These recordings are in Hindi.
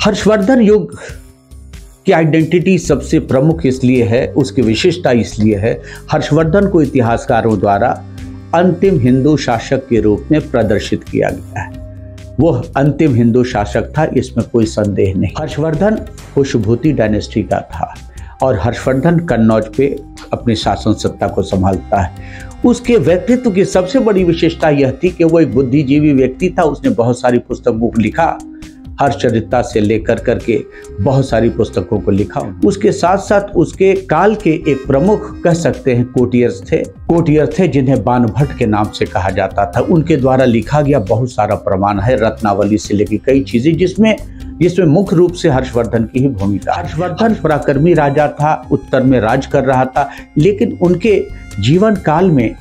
हर्षवर्धन युग की आइडेंटिटी सबसे प्रमुख इसलिए है, उसकी विशेषता इसलिए है, हर्षवर्धन को इतिहासकारों द्वारा अंतिम हिंदू शासक के रूप में प्रदर्शित किया गया है। वह अंतिम हिंदू शासक था, इसमें कोई संदेह नहीं। हर्षवर्धन पुष्यभूति डायनेस्टी का था और हर्षवर्धन कन्नौज पे अपनी शासन सत्ता को संभालता है। उसके व्यक्तित्व की सबसे बड़ी विशेषता यह थी कि वो एक बुद्धिजीवी व्यक्ति था। उसने बहुत सारी पुस्तकों को लिखा, हर्षचरिता से लेकर करके बहुत सारी पुस्तकों को लिखा। उसके साथ साथ उसके काल के एक प्रमुख कह सकते हैं कोटियर थे जिन्हें बाणभट्ट के नाम से कहा जाता था। उनके द्वारा लिखा गया बहुत सारा प्रमाण है, रत्नावली से लेकर कई चीजें, जिसमें मुख्य रूप से हर्षवर्धन की ही भूमिका। हर्षवर्धन पराक्रमी राजा था, उत्तर में राज कर रहा था, लेकिन उनके जीवन काल में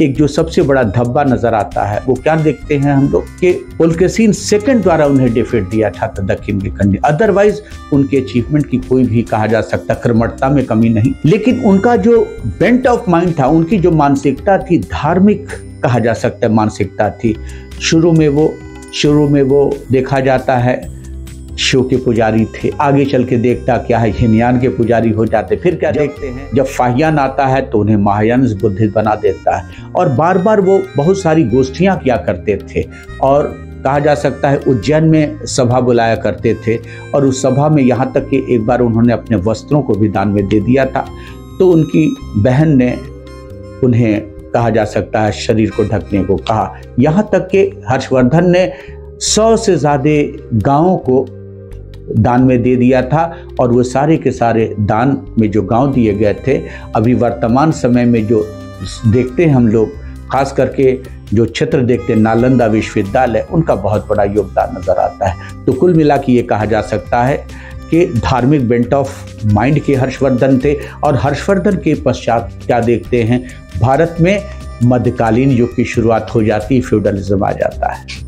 एक जो सबसे बड़ा धब्बा नजर आता है वो क्या देखते हैं हम लोग कि पुलकेशिन सेकंड द्वारा उन्हें डिफीट दिया था दक्षिण के खंड। अदरवाइज उनके अचीवमेंट की कोई भी कहा जा सकता कर्मठता में कमी नहीं, लेकिन उनका जो बेंट ऑफ माइंड था, उनकी जो मानसिकता थी, धार्मिक कहा जा सकता है मानसिकता थी। शुरू में वो देखा जाता है शिव के पुजारी थे, आगे चल के देखता क्या है हिनयान के पुजारी हो जाते। फिर क्या देखते हैं, जब फाहियान आता है तो उन्हें महायान बुद्धिस्ट बना देता है। और बार बार वो बहुत सारी गोष्ठियां किया करते थे और कहा जा सकता है उज्जैन में सभा बुलाया करते थे। और उस सभा में यहाँ तक कि एक बार उन्होंने अपने वस्त्रों को भी दान में दे दिया था। तो उनकी बहन ने उन्हें कहा जा सकता है शरीर को ढकने को कहा। यहाँ तक कि हर्षवर्धन ने 100 से ज्यादा गाँवों को दान में दे दिया था। और वो सारे के सारे दान में जो गांव दिए गए थे, अभी वर्तमान समय में जो देखते हैं हम लोग, खास करके जो क्षेत्र देखते हैं नालंदा विश्वविद्यालय, उनका बहुत बड़ा योगदान नजर आता है। तो कुल मिला के ये कहा जा सकता है कि धार्मिक बेंट ऑफ माइंड के हर्षवर्धन थे। और हर्षवर्धन के पश्चात क्या देखते हैं, भारत में मध्यकालीन युग की शुरुआत हो जाती, फ्यूडलिज्म आ जाता है।